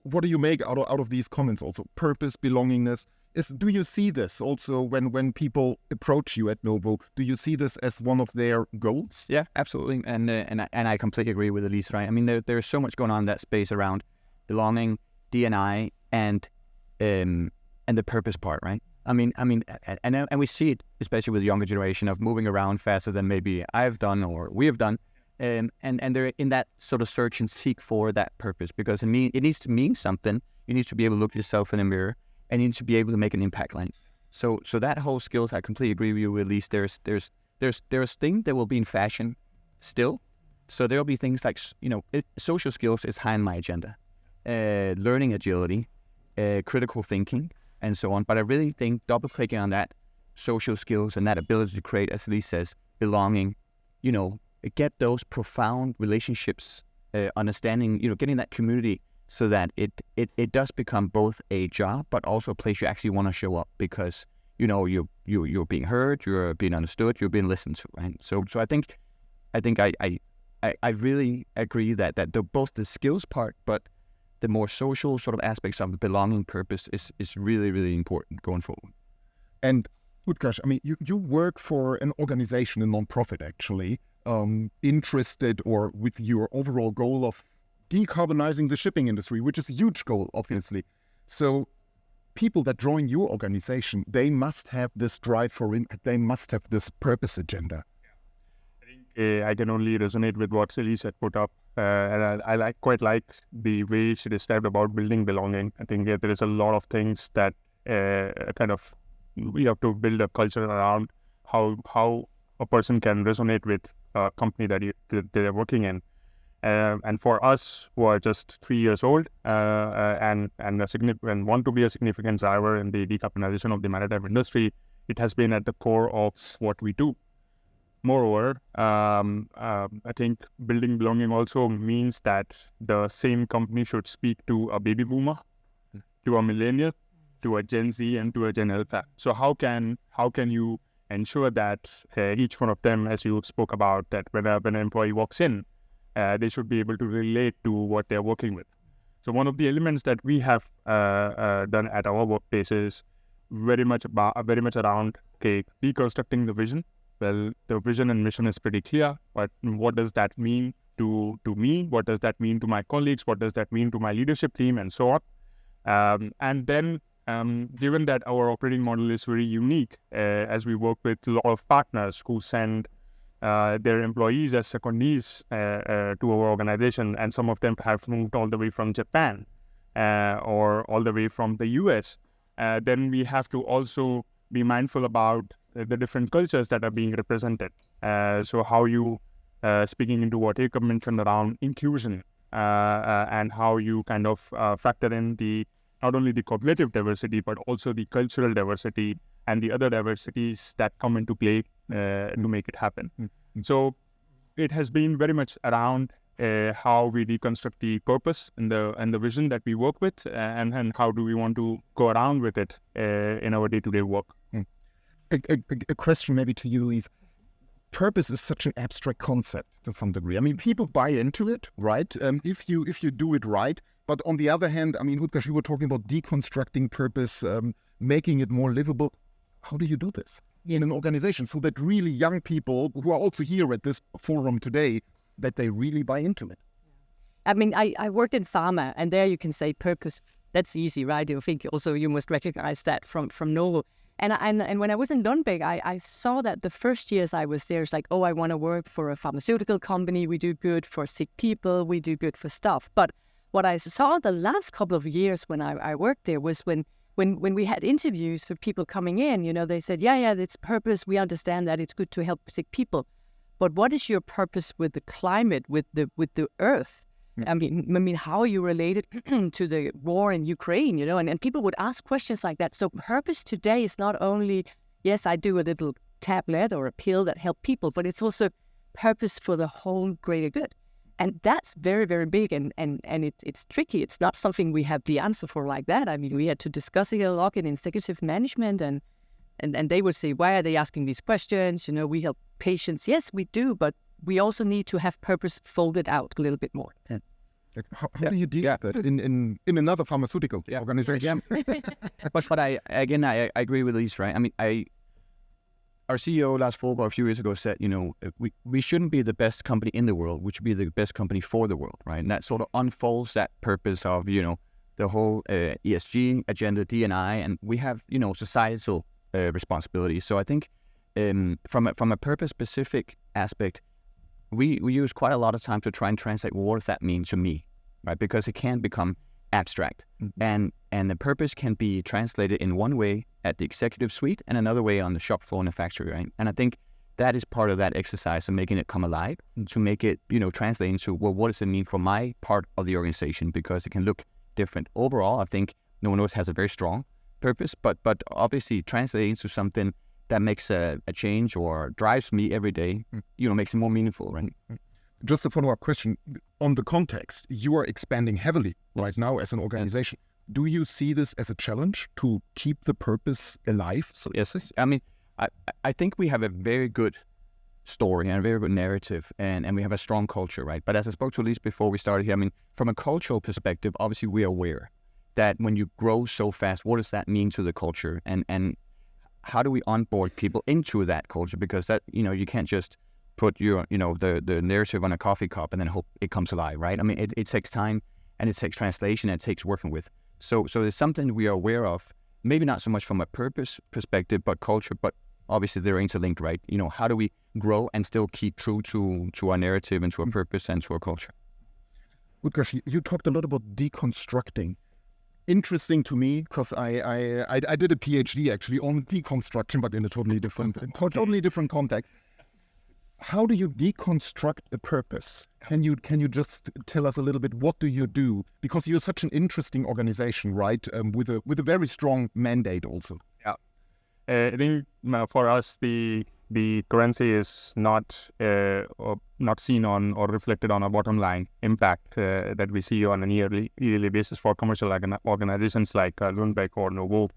What do you make out of these comments also? Purpose, belongingness. Do you see this also when people approach you at Novo? Do you see this as one of their goals? Yeah, absolutely. And I completely agree with Elise, right? I mean, there's so much going on in that space around belonging, D&I, and the purpose part, right? I mean, and we see it, especially with the younger generation, of moving around faster than maybe I've done or we have done. And they're in that sort of search and seek for that purpose, because it needs to mean something. You need to be able to look yourself in the mirror, and you need to be able to make an impact, line. So that whole skills, I completely agree with you. At least there's things that will be in fashion still. So there'll be things like, social skills is high on my agenda, learning agility, critical thinking, and so on. But I really think double clicking on that social skills and that ability to create, as Elise says, belonging, get those profound relationships, understanding, getting that community, so that it does become both a job, but also a place you actually want to show up, because, you're being heard, you're being understood, you're being listened to, right? So I think I really agree that both the skills part, but the more social sort of aspects of the belonging purpose is really, really important going forward. And Utkarsh, I mean, you work for an organization, a non-profit actually, interested or with your overall goal of decarbonizing the shipping industry, which is a huge goal, obviously. So people that join your organization, they must have this drive for impact. They must have this purpose agenda. I think I can only resonate with what Elise had put up. And I quite like the way she described about building belonging. I think there is a lot of things that we have to build a culture around how a person can resonate with a company that they're working in. And for us, who are just 3 years old and want to be a significant driver in the decarbonization of the maritime industry, it has been at the core of what we do. Moreover, I think building belonging also means that the same company should speak to a baby boomer, to a millennial, to a Gen Z, and to a Gen Alpha. So how can you ensure that each one of them, as you spoke about, that when an employee walks in, they should be able to relate to what they're working with. So one of the elements that we have done at our workplace is very much around deconstructing the vision. Well, the vision and mission is pretty clear, but what does that mean to me? What does that mean to my colleagues? What does that mean to my leadership team, and so on? And then, given that our operating model is very unique, as we work with a lot of partners who send their employees as secondees to our organization, and some of them have moved all the way from Japan or all the way from the US, then we have to also be mindful about the different cultures that are being represented. So how you, speaking into what Jacob mentioned around inclusion, and how you kind of factor in not only the cognitive diversity, but also the cultural diversity and the other diversities that come into play to make it happen. Mm-hmm. So it has been very much around how we deconstruct the purpose and the vision that we work with, and how do we want to go around with it in our day-to-day work. A question maybe to you, Elise. Purpose is such an abstract concept to some degree. I mean, people buy into it, right? If you do it right. But on the other hand, I mean, Utkarsh, you were talking about deconstructing purpose, making it more livable. How do you do this in an organization so that really young people who are also here at this forum today, that they really buy into it? I mean, I worked in pharma, and there you can say purpose. That's easy, right? I think also you must recognize that from Novo. And when I was in Lundbeck, I saw that the first years I was there, it's like, I want to work for a pharmaceutical company. We do good for sick people. We do good for stuff. But what I saw the last couple of years when I worked there was when we had interviews for people coming in, they said, yeah, it's purpose. We understand that it's good to help sick people. But what is your purpose with the climate, with the earth? I mean, how are you related to the war in Ukraine, and people would ask questions like that. So purpose today is not only, yes, I do a little tablet or a pill that help people, but it's also purpose for the whole greater good. And that's very, very big, and it's tricky. It's not something we have the answer for like that. I mean, we had to discuss it a lot in executive management, and they would say, why are they asking these questions? We help patients. Yes, we do, but we also need to have purpose folded out a little bit more. Like, how do you deal with it in another pharmaceutical organization? But I agree with Elise, right? I mean, our CEO Lars Fogel a few years ago said, we shouldn't be the best company in the world, we should be the best company for the world, right? And that sort of unfolds that purpose of, the whole ESG agenda, D&I, and we have, societal responsibilities. So I think from a purpose-specific aspect, we use quite a lot of time to try and translate what does that mean to me, right? Because it can become abstract, and the purpose can be translated in one way at the executive suite and another way on the shop floor in the factory, right? And I think that is part of that exercise of making it come alive, to make it, translate into, well, what does it mean for my part of the organization? Because it can look different. Overall, I think Novo Nordisk has a very strong purpose, but obviously translating into something that makes a change or drives me every day, makes it more meaningful, right? Just a follow-up question on the context. You are expanding heavily right now as an organization. Do you see this as a challenge to keep the purpose alive? So yes, I mean, I think we have a very good story and a very good narrative, and we have a strong culture, right? But as I spoke to Elise before we started here, I mean, from a cultural perspective, obviously we are aware that when you grow so fast, what does that mean to the culture? And how do we onboard people into that culture? Because that, you can't just put your, the narrative on a coffee cup and then hope it comes alive, right? I mean, it takes time, and it takes translation, and it takes working with. So there's something we are aware of, maybe not so much from a purpose perspective, but culture, but obviously they're interlinked, right? How do we grow and still keep true to our narrative and to our purpose and to our culture? Utkarsh, you talked a lot about deconstructing. Interesting to me, because I did a PhD actually on deconstruction, but in a totally different context. How do you deconstruct a purpose? Can you just tell us a little bit, what do you do? Because you're such an interesting organization, right? With a very strong mandate also. Yeah, I think for us the currency is not seen on or reflected on a bottom line impact that we see on a yearly basis for commercial organizations like Lundbeck or Novo.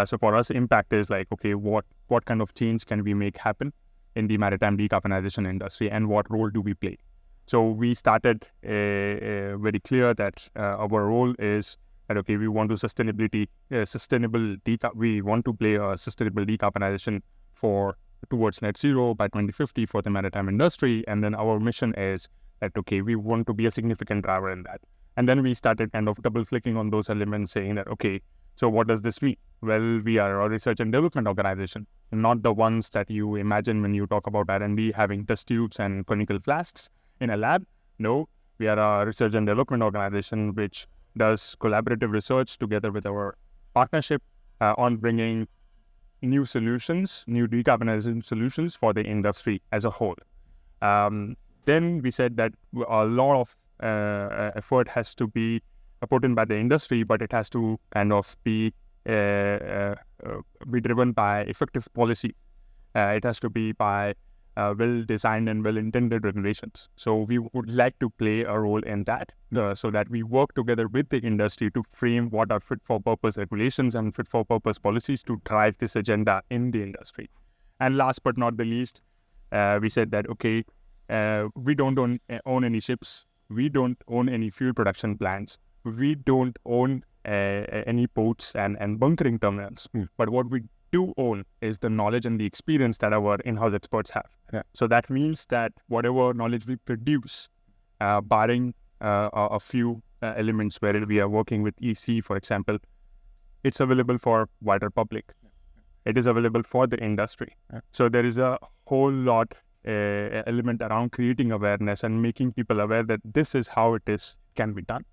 So for us, impact is like, okay, what kind of change can we make happen in the maritime decarbonization industry, and what role do we play? So we started very clear that our role is that, okay, we want to we want to play a sustainable decarbonization towards net zero by 2050 for the maritime industry. And then our mission is that, okay, we want to be a significant driver in that. And then we started kind of double clicking on those elements, saying that, okay, so what does this mean? Well, we are a research and development organization, not the ones that you imagine when you talk about R&D having test tubes and clinical flasks in a lab. No, we are a research and development organization which does collaborative research together with our partnership on bringing new solutions, new decarbonization solutions for the industry as a whole. Then we said that a lot of effort has to be put in by the industry, but it has to kind of be driven by effective policy. It has to be by well-designed and well-intended regulations. So we would like to play a role in that, so that we work together with the industry to frame what are fit-for-purpose regulations and fit-for-purpose policies to drive this agenda in the industry. And last but not the least, we said that, okay, we don't own any ships. We don't own any fuel production plants. We don't own any ports and bunkering terminals. But what we do own is the knowledge and the experience that our in-house experts have. Yeah. So that means that whatever knowledge we produce, barring a few elements where we are working with EC, for example, it's available for wider public. It is available for the industry. Yeah. So there is a whole lot element around creating awareness and making people aware that this is how can be done.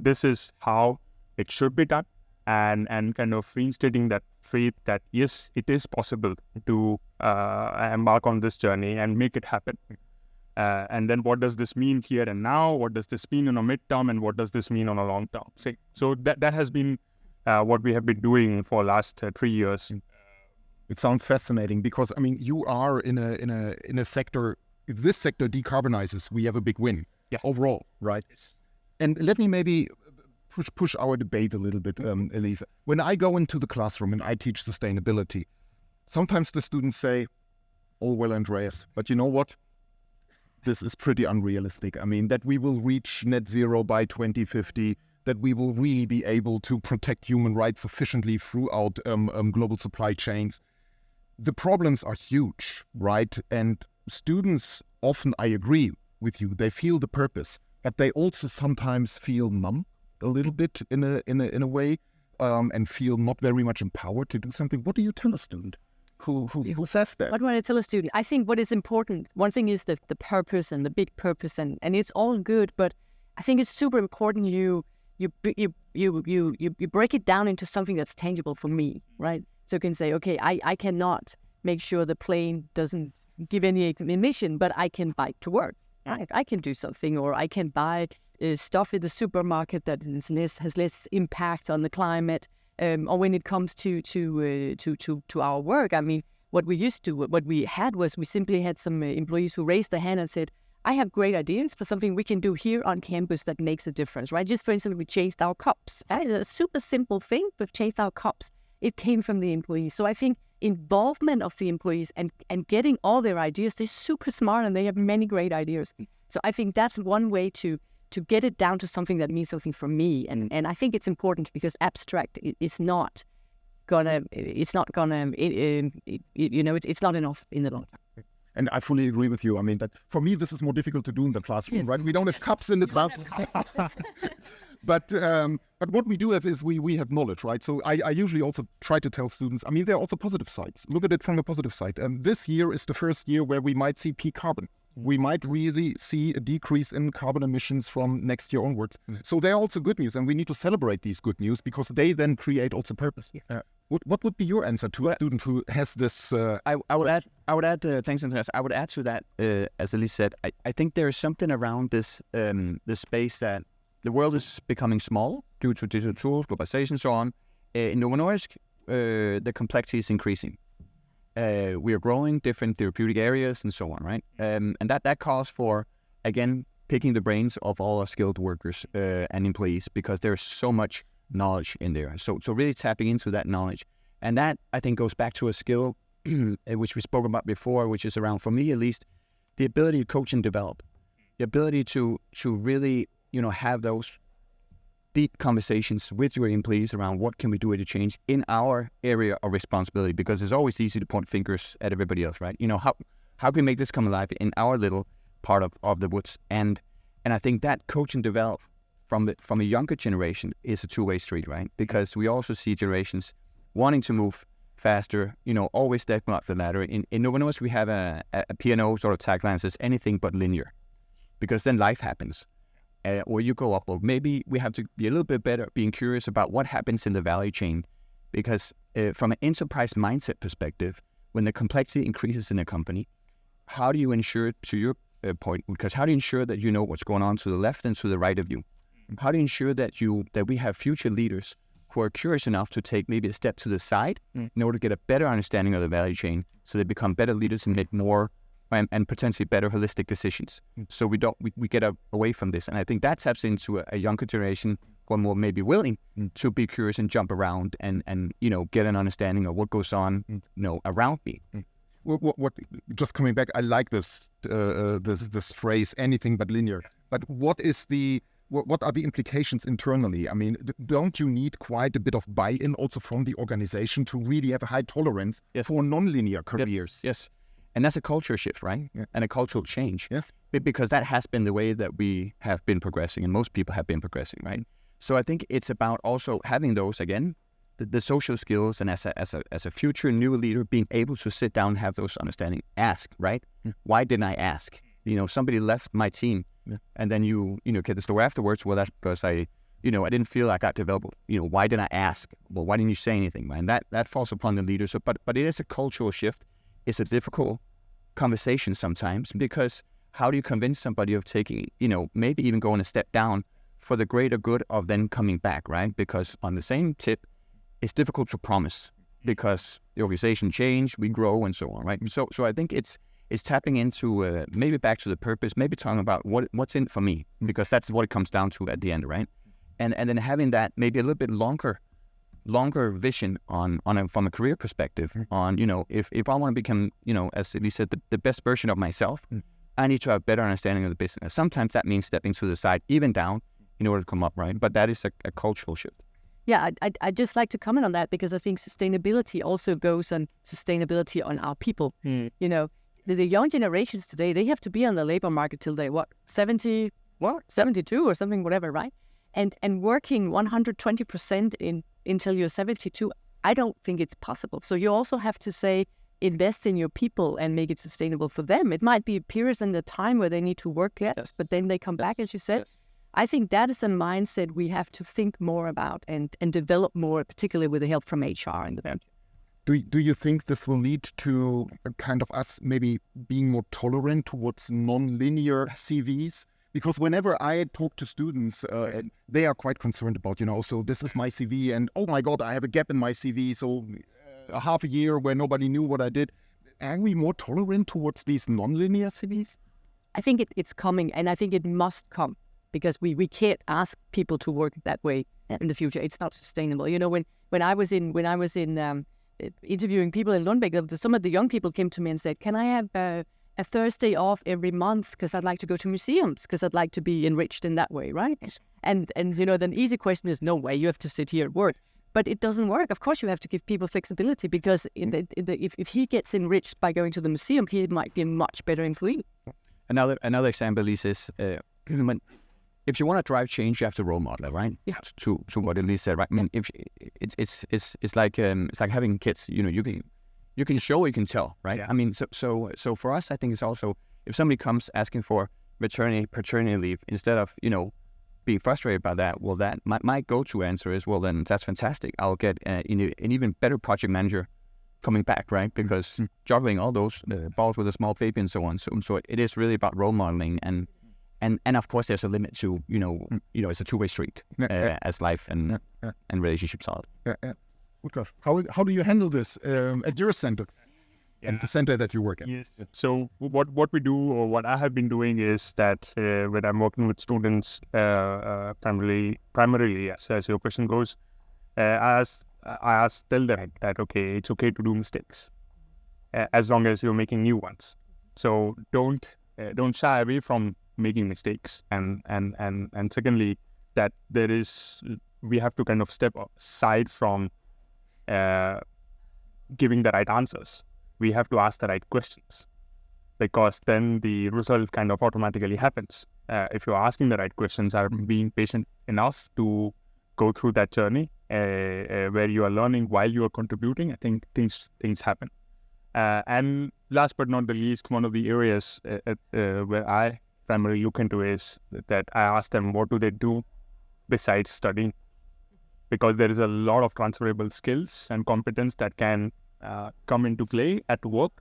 This is how it should be done, and kind of reinstating that faith that yes, it is possible to embark on this journey and make it happen. And then what does this mean here and now? What does this mean on a midterm, and what does this mean on a long term? So that has been what we have been doing for the last 3 years. It sounds fascinating, because I mean, you are in a sector. If this sector decarbonizes, we have a big win overall, right? Yes. And let me maybe push our debate a little bit, Elise. When I go into the classroom and I teach sustainability, sometimes the students say, "Oh well, Andreas, but you know what? this is pretty unrealistic. I mean, that we will reach net zero by 2050, that we will really be able to protect human rights sufficiently throughout global supply chains. The problems are huge, right? And students often, I agree with you, they feel the purpose, but they also sometimes feel numb a little bit in a way, and feel not very much empowered to do something. What do you tell a student who says that? What do I tell a student? I think what is important, one thing is the purpose and the big purpose, and it's all good, but I think it's super important you break it down into something that's tangible for me, right? So you can say, okay, I cannot make sure the plane doesn't give any emission, but I can bike to work. Right? I can do something, or I can buy stuff in the supermarket that has less impact on the climate. Or when it comes to our work, I mean, what we had was we simply had some employees who raised their hand and said, I have great ideas for something we can do here on campus that makes a difference, right? Just for instance, we changed our cups. A super simple thing, we've changed our cups. It came from the employees. So I think involvement of the employees and getting all their ideas, they're super smart and they have many great ideas. So I think that's one way to get it down to something that means something for me. And I think it's important because abstract is not gonna, it's not enough in the long term. And I fully agree with you. I mean, that for me, this is more difficult to do in the classroom, Yes. right? We don't have cups in the classroom. But what we do have is we have knowledge, right? So I usually also try to tell students, I mean, there are also positive sides. Look at it from the positive side. This year is the first year where we might see peak carbon. We might really see a decrease in carbon emissions from next year onwards. So they're also good news, and we need to celebrate these good news because they then create also purpose. What would be your answer to a student who has this? I would add. Thanks, Andreas. I would add to that, as Elise said. I think there is something around this space that the world is becoming small due to digital tools, globalization, so on. In Novo Nordisk, the complexity is increasing. We are growing different therapeutic areas and so on, right? And that calls for, again, picking the brains of all our skilled workers and employees because there's so much knowledge in there. So really tapping into that knowledge. And that, I think, goes back to a skill which we spoke about before, which is around, for me at least, the ability to coach and develop. The ability to really, have those deep conversations with your employees around what can we do to change in our area of responsibility, because it's always easy to point fingers at everybody else, right? How can we make this come alive in our little part of the woods? And I think that coach and develop from a younger generation is a two-way street, right? Because we also see generations wanting to move faster, always stepping up the ladder. In Novo Nordisk, we have a P&O sort of tagline that says anything but linear, because then life happens. Or you go up, or maybe we have to be a little bit better being curious about what happens in the value chain. Because from an enterprise mindset perspective, when the complexity increases in a company, how do you ensure, to your point, because how do you ensure that you know what's going on to the left and to the right of you? How do you ensure that we have future leaders who are curious enough to take maybe a step to the side in order to get a better understanding of the value chain, so they become better leaders and make more and potentially better holistic decisions. So we get away from this. And I think that taps into a younger generation who are more maybe willing to be curious and jump around and get an understanding of what goes on around me. What just coming back, I like this phrase, anything but linear. But what are the implications internally? I mean, don't you need quite a bit of buy-in also from the organization to really have a high tolerance for non-linear careers? Yes. And that's a culture shift, right? Yeah. And a cultural change. Yes. Because that has been the way that we have been progressing, and most people have been progressing, right? So I think it's about also having those, again, the social skills, and as a future new leader, being able to sit down and have those understanding. Ask, right? Why didn't I ask? Somebody left my team, and then you get the story afterwards. Well, that's because I didn't feel like I got developed. Why didn't I ask? Well, why didn't you say anything, man? That falls upon the leader. So, but it is a cultural shift. It's a difficult conversation sometimes, because how do you convince somebody of taking, maybe even going a step down for the greater good of then coming back, right? Because on the same tip, it's difficult to promise because the organization change, we grow, and so on, right? So I think it's tapping into maybe back to the purpose, maybe talking about what's in it for me, because that's what it comes down to at the end, right? And then having that maybe a little bit longer vision from a career perspective on, if I want to become, as we said, the best version of myself, I need to have better understanding of the business. Sometimes that means stepping to the side, even down, in order to come up, right? But that is a cultural shift. Yeah, I'd just like to comment on that because I think sustainability also goes on sustainability on our people. You know, the young generations today, they have to be on the labor market till they, 72 or something, whatever, right? And working 120% until you're 72, I don't think it's possible. So you also have to say, invest in your people and make it sustainable for them. It might be periods in the time where they need to work less, but then they come back, as you said. I think that is a mindset we have to think more about and develop more, particularly with the help from HR in the future. Do you think this will lead to a kind of us maybe being more tolerant towards non-linear CVs? Because whenever I talk to students, they are quite concerned about, so this is my CV and, oh my God, I have a gap in my CV. So a half a year where nobody knew what I did. Are we more tolerant towards these non-linear CVs? I think it's coming, and I think it must come because we can't ask people to work that way in the future. It's not sustainable. When I was in interviewing people in Lundbeck, some of the young people came to me and said, "Can I have a Thursday off every month because I'd like to go to museums because I'd like to be enriched in that way, right?" And the easy question is, no way, you have to sit here and work. But it doesn't work. Of course, you have to give people flexibility because if he gets enriched by going to the museum, he might be a much better employee. Another example is if you want to drive change, you have to role model, right? Yeah. To what Elise said, right? I mean, if it's like having kids. You can show, you can tell, right? Yeah. I mean, so for us, I think it's also if somebody comes asking for paternity leave instead of being frustrated by that, well, that my go-to answer is, well, then that's fantastic. I'll get an even better project manager coming back, right? Because juggling all those balls with a small baby and so on. So it is really about role modeling and of course there's a limit to it's a two-way street as life and relationships are. Utkarsh, how do you handle this at your center? And the center that you work at. Yes. So what we do, or what I have been doing, is that when I'm working with students, primarily as your question goes, I tell them that okay, it's okay to do mistakes, as long as you're making new ones. So don't shy away from making mistakes, and secondly, that we have to kind of step aside from giving the right answers. We have to ask the right questions, because then the result kind of automatically happens. If you're asking the right questions, are being patient enough to go through that journey where you are learning while you are contributing, I think things happen. And last but not the least, one of the areas where I primarily look into is that I ask them, what do they do besides studying? Because there is a lot of transferable skills and competence that can come into play at work.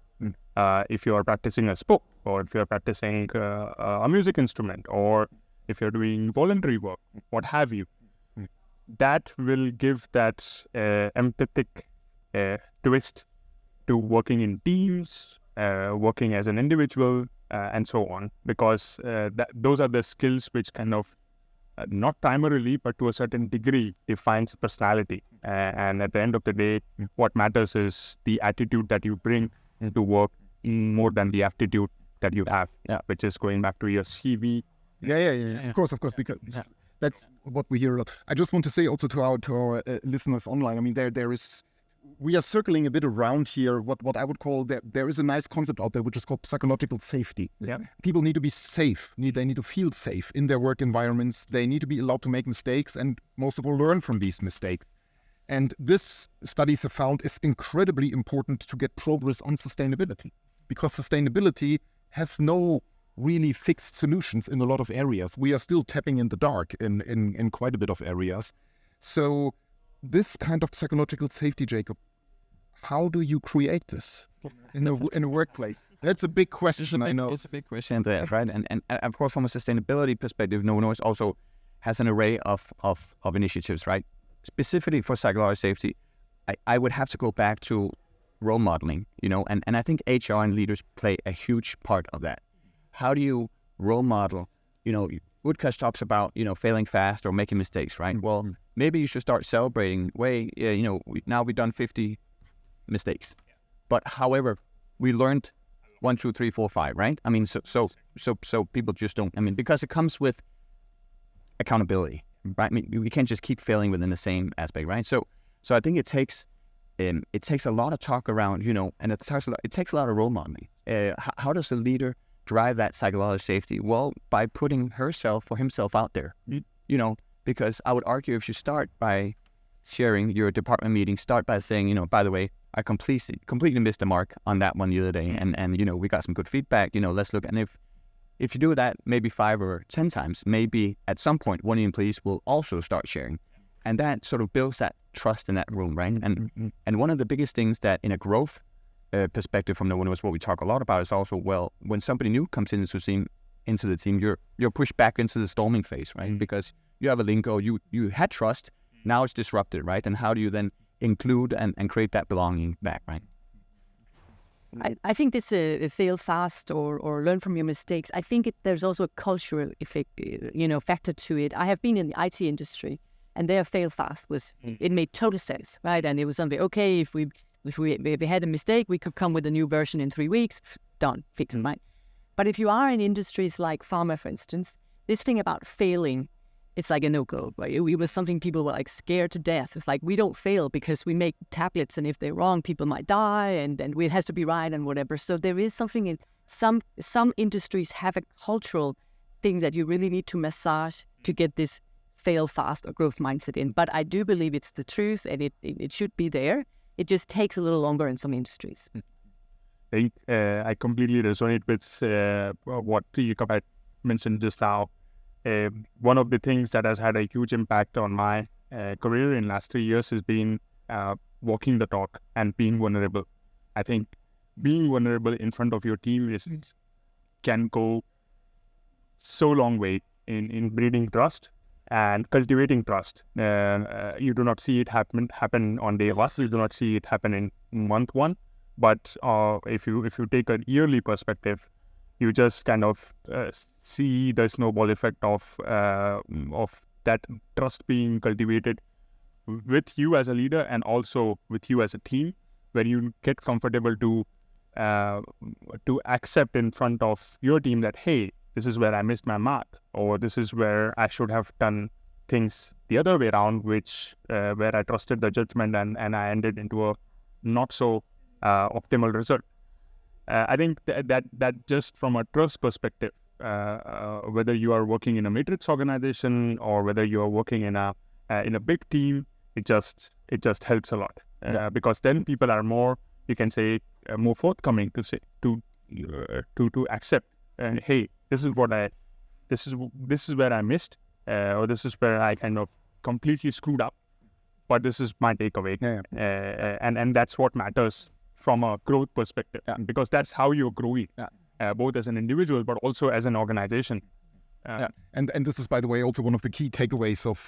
If you are practicing a sport, or if you're practicing a music instrument, or if you're doing voluntary work, what have you. That will give that empathic twist to working in teams, working as an individual, and so on, because those are the skills which kind of not primarily, but to a certain degree, defines personality. And at the end of the day, what matters is the attitude that you bring to work more than the aptitude that you have, which is going back to your CV. Yeah. Of course, because that's what we hear a lot. I just want to say also to our listeners online, I mean, we are circling a bit around here what I would call there is a nice concept out there which is called psychological safety. Yeah. People need to be safe. They need to feel safe in their work environments. They need to be allowed to make mistakes and most of all learn from these mistakes. And this studies have found is incredibly important to get progress on sustainability, because sustainability has no really fixed solutions in a lot of areas. We are still tapping in the dark in quite a bit of areas. So this kind of psychological safety, Jacob, how do you create this in a workplace? That's a big question, I know. It's a big question, Andreas, right? And of course, from a sustainability perspective, Novo Nordisk also has an array of initiatives, right? Specifically for psychological safety, I would have to go back to role modeling, and I think HR and leaders play a huge part of that. How do you role model? Utkarsh talks about, failing fast or making mistakes, right? Well, maybe you should start celebrating. Now we've done 50 mistakes. But however, we learned 1, 2, 3, 4, 5, right? I mean, so people just don't. I mean, because it comes with accountability, right? I mean, we can't just keep failing within the same aspect, right? So I think it takes a lot of talk around, and it takes a lot of role modeling. How does a leader drive that psychological safety? Well, by putting herself or himself out there, because I would argue if you start by sharing your department meeting, start by saying, by the way, I completely missed the mark on that one the other day, and we got some good feedback. Let's look. And if you do that maybe 5 or 10 times, maybe at some point one of your employees will also start sharing, and that sort of builds that trust in that room, right? And one of the biggest things that in a growth perspective from the one was what we talk a lot about is also, well, when somebody new comes into the team, you're pushed back into the storming phase, right? Because you have a lingo, you had trust, now it's disrupted, right? And how do you then include and create that belonging back, right? I think this fail fast or learn from your mistakes. I think there's also a cultural effect, factor to it. I have been in the IT industry, and their fail fast it made total sense, right? And it was something, okay, if we had a mistake, we could come with a new version in 3 weeks, done, fixed, right? But if you are in industries like pharma, for instance, this thing about failing, it's like a no-go. Right? It was something people were like scared to death. It's like, we don't fail because we make tablets, and if they're wrong, people might die, and it has to be right and whatever. So there is something in some industries have a cultural thing that you really need to massage to get this fail fast or growth mindset in. But I do believe it's the truth, and it should be there. It just takes a little longer in some industries. I completely resonate with what Jacob had mentioned just now. One of the things that has had a huge impact on my career in the last 3 years has been walking the talk and being vulnerable. I think being vulnerable in front of your team can go so long way in breeding trust and cultivating trust. You do not see it happen on day one. You do not see it happen in month one. But if you take a yearly perspective, you just kind of see the snowball effect of that trust being cultivated with you as a leader and also with you as a team, where you get comfortable to accept in front of your team that, hey, this is where I missed my mark, or this is where I should have done things the other way around, which where I trusted the judgment and I ended into a not so optimal result. I think that just from a trust perspective, whether you are working in a matrix organization or whether you are working in a big team, it just helps a lot because then people are more, you can say, more forthcoming to accept. And hey, this is where I missed, or this is where I kind of completely screwed up, but this is my takeaway. And that's what matters from a growth perspective, because that's how you're growing, both as an individual but also as an organization. And this is, by the way, also one of the key takeaways of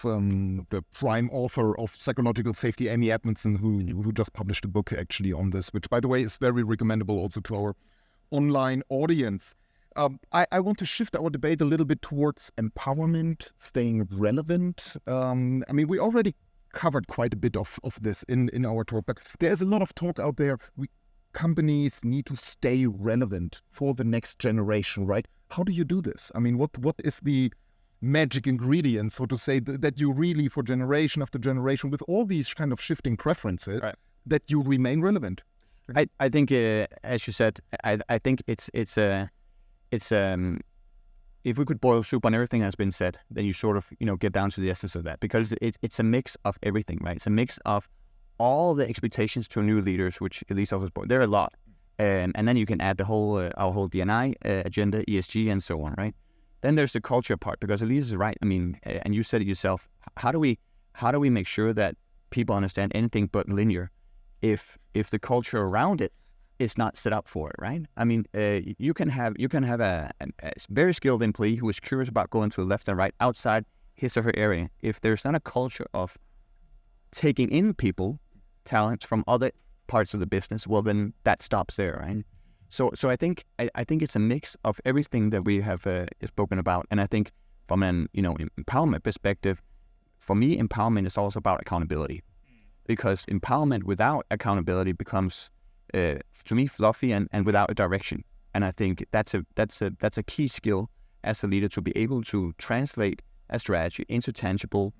the prime author of psychological safety, Amy Edmondson, who just published a book actually on this, which, by the way, is very recommendable also to our online audience. I want to shift our debate a little bit towards empowerment, staying relevant. I mean, we already covered quite a bit of this in our talk, but there's a lot of talk out there. Companies need to stay relevant for the next generation, right? How do you do this? I mean, what is the magic ingredient, so to say, that you really, for generation after generation, with all these kind of shifting preferences, that you remain relevant? I think, as you said, I think it's if we could boil soup on everything that's been said, then you sort of, get down to the essence of that, because it's a mix of everything, right? It's a mix of all the expectations to new leaders, which at least also, there are a lot. And then you can add the whole, our whole D&I agenda, ESG, and so on, right? Then there's the culture part, because Elise is right. I mean, and you said it yourself, how do we make sure that people understand anything but linear if the culture around it is not set up for it, right? I mean, you can have a very skilled employee who is curious about going to the left and right outside his or her area. If there's not a culture of taking in people, talents from other parts of the business, well, then that stops there, right? So I think it's a mix of everything that we have spoken about, and I think from an empowerment perspective, for me, empowerment is also about accountability, because empowerment without accountability becomes to me, fluffy and without a direction. And I think that's a key skill as a leader, to be able to translate a strategy into tangible,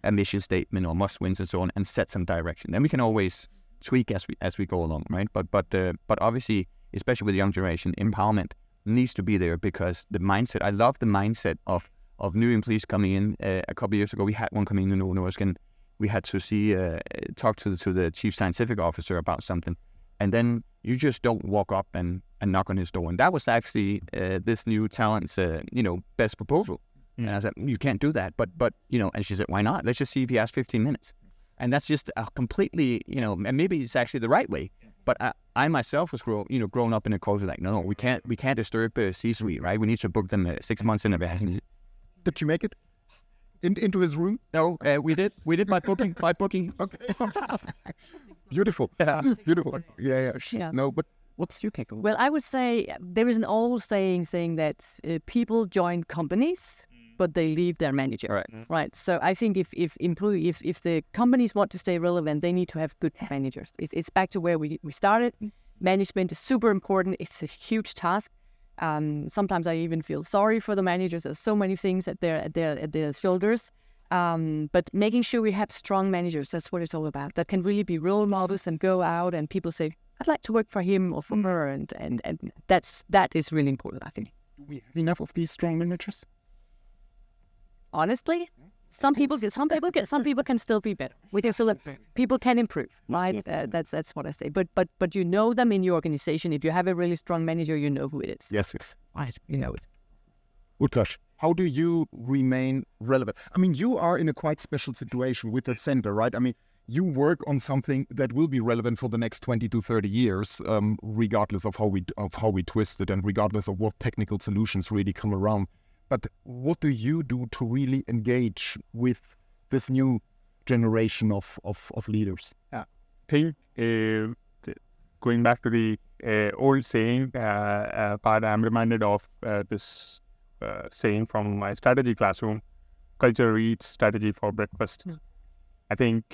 a mission statement or must wins and so on, and set some direction. Then we can always tweak as we go along, right? But obviously, especially with the young generation, empowerment needs to be there, because the mindset. I love the mindset of new employees coming in. A couple of years ago, we had one coming in Novo Nordisk, and we had to talk to the chief scientific officer about something, and then you just don't walk up and knock on his door. And that was actually this new talent's best proposal. And I said, you can't do that. But and she said, why not? Let's just see if he has 15 minutes. And that's just a completely, and maybe it's actually the right way. But I myself was grown up in a culture like, no, we can't disturb C-suite, right? We need to book them 6 months in advance. Did you make it into his room? No, we did by booking. Okay. Beautiful. Yeah. Beautiful. Yeah. Yeah. No, but what's your take on? Well, I would say there is an old saying that people join companies, but they leave their manager. Right. So I think if the companies want to stay relevant, they need to have good managers. It's back to where we started. Management is super important. It's a huge task. Sometimes I even feel sorry for the managers. There's so many things at their shoulders. But making sure we have strong managers, that's what it's all about. That can really be role models and go out and people say, I'd like to work for him or for her, and that is really important, I think. Do we have enough of these strong managers? Honestly, some people can still be better. We can still people can improve, right? That's what I say. But you know them in your organization. If you have a really strong manager, you know who it is. Yes. Right, you know it. Utkarsh, how do you remain relevant? I mean, you are in a quite special situation with the center, right? I mean, you work on something that will be relevant for the next 20 to 30 years, regardless of how we twist it and regardless of what technical solutions really come around. But what do you do to really engage with this new generation of leaders? I think going back to the old saying, part I'm reminded of this saying from my strategy classroom: culture eats strategy for breakfast. I think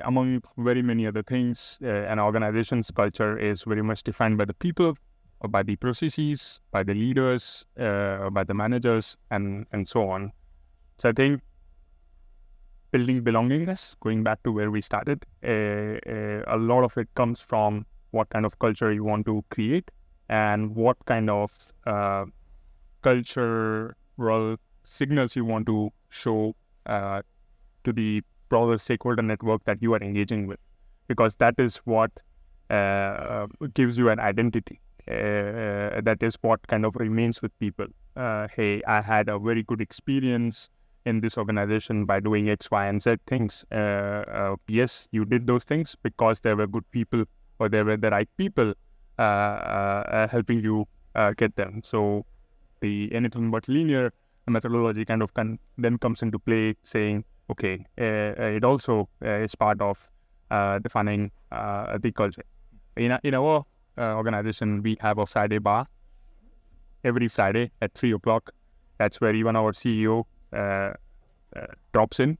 among very many other things, an organization's culture is very much defined by the people, or by the processes, by the leaders, by the managers, and so on. So I think building belongingness, going back to where we started, a lot of it comes from what kind of culture you want to create and what kind of cultural signals you want to show to the broader stakeholder network that you are engaging with, because that is what gives you an identity. That is what kind of remains with people. Hey, I had a very good experience in this organization by doing X, Y, and Z things. Yes, you did those things because there were good people or there were the right people helping you get them. So the anything but linear methodology kind of then comes into play, saying, okay, it also is part of defining the culture. In our organization, we have a Friday bar every Friday at 3:00. That's where even our CEO drops in,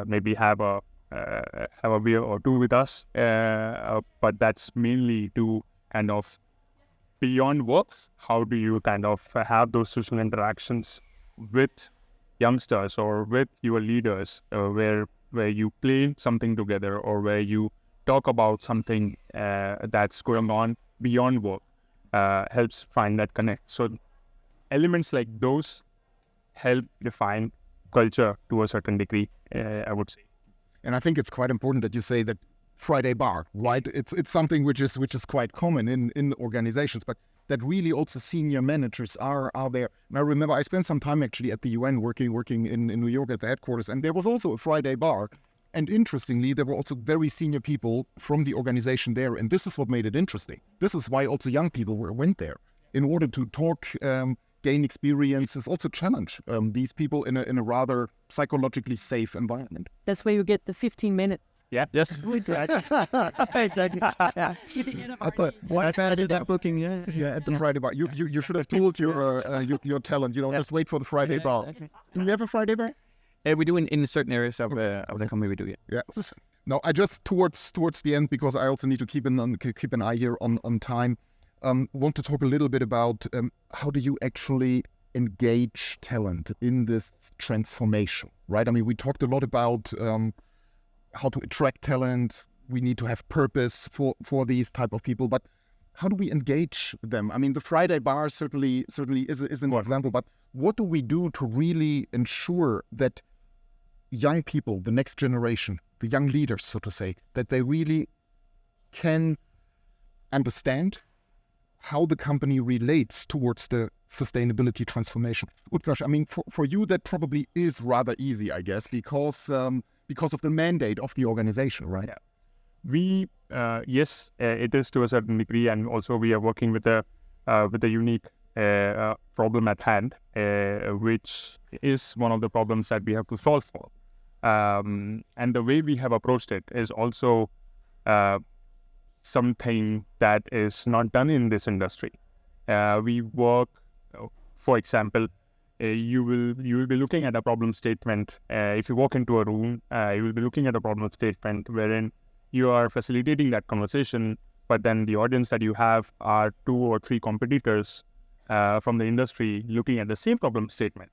maybe have a beer or two with us. But that's mainly to kind of beyond work. How do you kind of have those social interactions with youngsters or with your leaders, where you play something together or where you talk about something that's going on beyond work, helps find that connect. So elements like those help define culture to a certain degree, I would say. And I think it's quite important that you say that Friday bar, right? It's something which is quite common in organizations, but that really also senior managers are there. And I remember I spent some time actually at the UN working in New York at the headquarters, and there was also a Friday bar. And interestingly, there were also very senior people from the organization there. And this is what made it interesting. This is why also young people went there, in order to talk, gain experiences, also challenge these people in a rather psychologically safe environment. That's where you get the 15 minutes. Yeah. Yes. Exactly. Yeah. I did that booking. Yeah, at the Friday bar. You should have told your talent. Just wait for the Friday bar. Exactly. Do you have a Friday bar? We do in certain areas of the company. We do, yeah. Yeah. No, I just towards the end, because I also need to keep an eye here on time. want to talk a little bit about how do you actually engage talent in this transformation, right? I mean, we talked a lot about how to attract talent. We need to have purpose for these type of people, but how do we engage them? I mean, the Friday bar certainly is an example, but what do we do to really ensure that young people, the next generation, the young leaders, so to say, that they really can understand how the company relates towards the sustainability transformation? Utkarsh, I mean, for you, that probably is rather easy, I guess, because of the mandate of the organization, right? Yeah. We, yes, it is to a certain degree, and also we are working with a unique problem at hand, which is one of the problems that we have to solve for. And the way we have approached it is also something that is not done in this industry. We work, for example, you will be looking at a problem statement. If you walk into a room, you will be looking at a problem statement wherein you are facilitating that conversation, but then the audience that you have are 2 or 3 competitors from the industry looking at the same problem statement.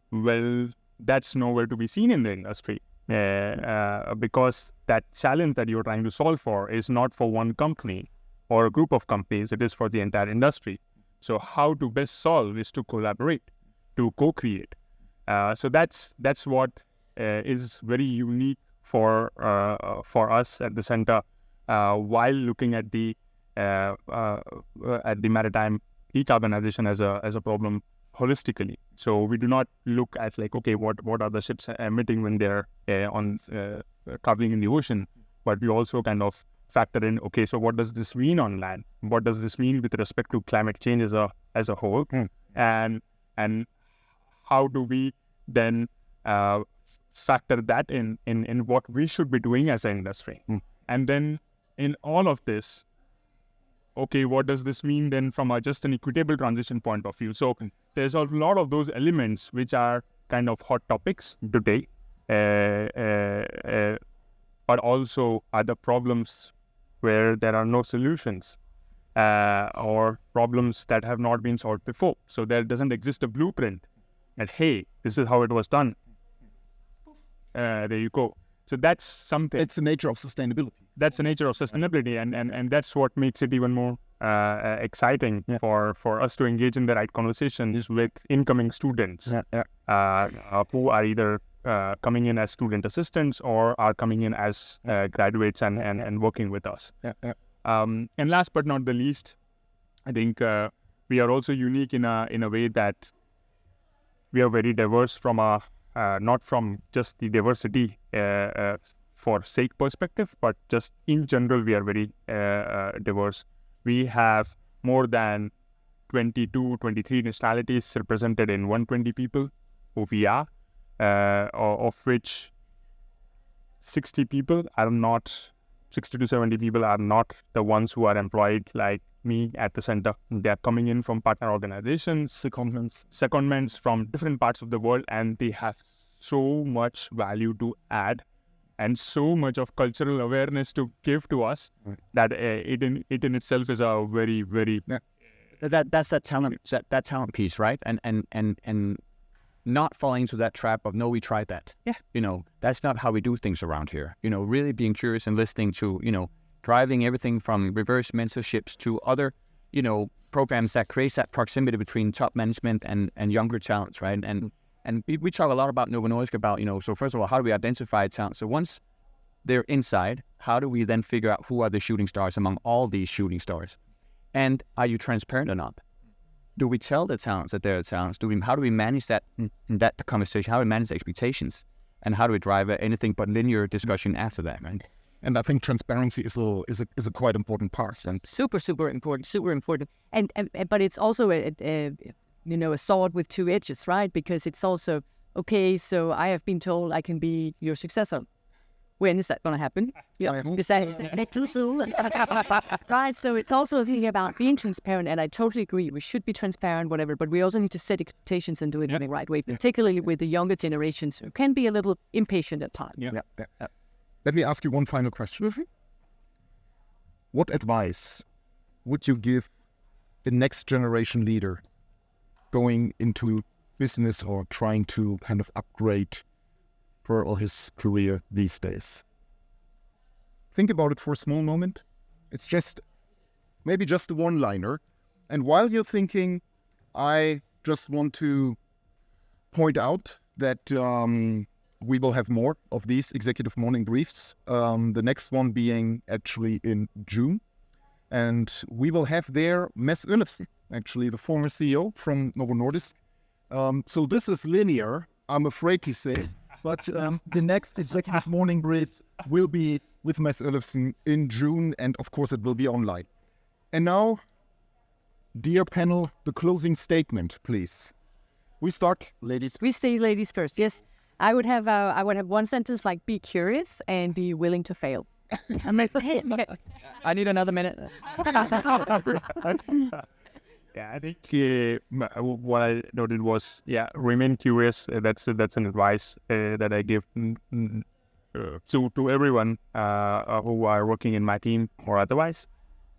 Well, that's nowhere to be seen in the industry. Because that challenge that you're trying to solve for is not for one company or a group of companies, it is for the entire industry. So how to best solve is to collaborate, to co-create. So that's what is very unique for us at the center while looking at the maritime decarbonization as a problem holistically. So we do not look at like, okay, what are the ships emitting when they're traveling in the ocean, but we also kind of factor in, okay, so what does this mean on land? What does this mean with respect to climate change as a whole? And how do we then factor that in what we should be doing as an industry? And then in all of this, okay, what does this mean then from just an equitable transition point of view? So there's a lot of those elements which are kind of hot topics today, but also other problems where there are no solutions or problems that have not been solved before. So there doesn't exist a blueprint that, hey, this is how it was done. There you go. So that's something. It's the nature of sustainability. That's the nature of sustainability, and that's what makes it even more exciting for us to engage in the right conversations with incoming students who are either coming in as student assistants or are coming in as graduates and working with us. And last but not the least, I think we are also unique in a way that we are very diverse from not from just the diversity for sake perspective, but just in general, we are very diverse. We have more than 22, 23 nationalities represented in 120 people who we are, of which 60 to 70 people are not the ones who are employed like me at the center. They are coming in from partner organizations, secondments from different parts of the world, and they have so much value to add and so much of cultural awareness to give to us that it in itself is a very, very that's that talent piece, right? And not falling into that trap of, no, we tried that. That's not how we do things around here. Really being curious and listening to, driving everything from reverse mentorships to other, programs that creates that proximity between top management and younger talents, right? And we talk a lot about Novo Nordisk about, so first of all, how do we identify talent? So once they're inside, how do we then figure out who are the shooting stars among all these shooting stars? And are you transparent or not? Do we tell the talents that they're talents? How do we manage that conversation? How do we manage the expectations? And how do we drive anything but linear discussion after that, right? And I think transparency is a quite important part. And super important. And but it's also a sword with two edges, right? Because it's also, okay, so I have been told I can be your successor. When is that going to happen? Is that too soon? Right, so it's also a thing about being transparent, and I totally agree. We should be transparent, whatever, but we also need to set expectations and do it in the right way, particularly with the younger generations who can be a little impatient at times. Let me ask you one final question. What advice would you give a next generation leader going into business or trying to kind of upgrade her or his career these days? Think about it for a small moment. It's just maybe just a one-liner. And while you're thinking, I just want to point out that we will have more of these executive morning briefs. The next one being actually in June. And we will have there Mads Ellefsen, actually the former CEO from Novo Nordisk. So this is linear, I'm afraid to say. But the next executive morning brief will be with Mads Ellefsen in June. And of course, it will be online. And now, dear panel, the closing statement, please. We start, ladies. We stay ladies first. Yes, I would have one sentence like be curious and be willing to fail. I'm like, I need another minute. Yeah, I think what I noted was, remain curious. That's an advice that I give to everyone who are working in my team or otherwise,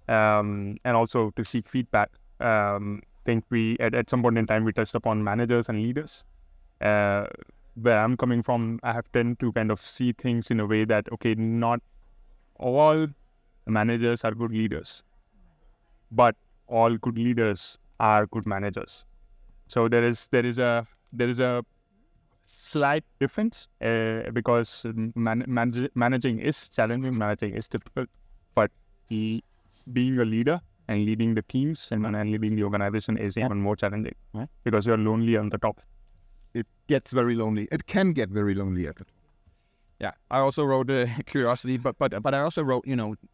and also to seek feedback. Think we at some point in time we touched upon managers and leaders. Where I'm coming from, I have tend to kind of see things in a way that not all managers are good leaders, but all good leaders are good managers. So there is a slight difference because managing is challenging, managing is difficult, but being a leader and leading the teams and leading the organization is even more challenging because you're lonely on the top. It gets very lonely. It can get very lonely at it. Yeah, I also wrote curiosity, but I also wrote,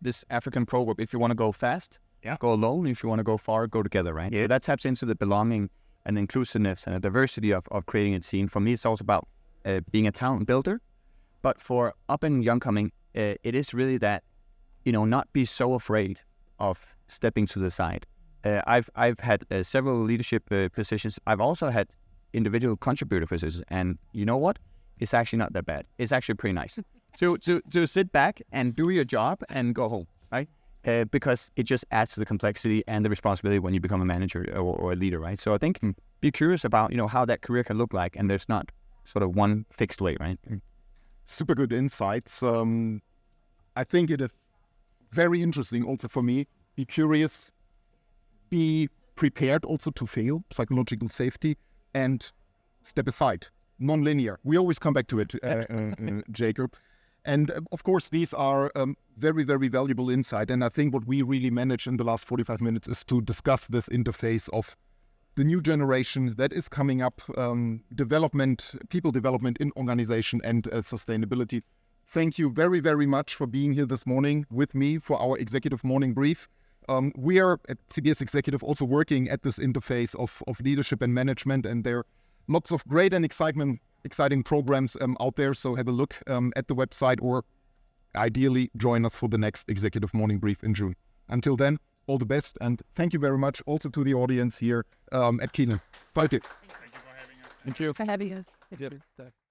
this African proverb: if you want to go fast, go alone. If you want to go far, go together, right? Yeah. So that taps into the belonging and inclusiveness and the diversity of creating a scene. For me, it's also about being a talent builder. But for up and young coming, it is really that, not be so afraid of stepping to the side. I've had several leadership positions. I've also had individual contributor positions, and you know what? It's actually not that bad. It's actually pretty nice to sit back and do your job and go home, right? Because it just adds to the complexity and the responsibility when you become a manager or a leader, right? So I think be curious about, how that career can look like, and there's not sort of one fixed way, right? Super good insights. I think it is very interesting also for me. Be curious, be prepared also to fail, psychological safety, and step aside. Non-linear. We always come back to it, Jacob. And of course, these are very, very valuable insight. And I think what we really managed in the last 45 minutes is to discuss this interface of the new generation that is coming up, people development in organization and sustainability. Thank you very, very much for being here this morning with me for our executive morning brief. We are at CBS Executive also working at this interface of leadership and management, and there are lots of great and exciting programs out there. So have a look at the website, or ideally join us for the next executive morning brief in June. Until then, all the best, and thank you very much also to the audience here at Keenan. Thank you. Thank you for having us. For having us.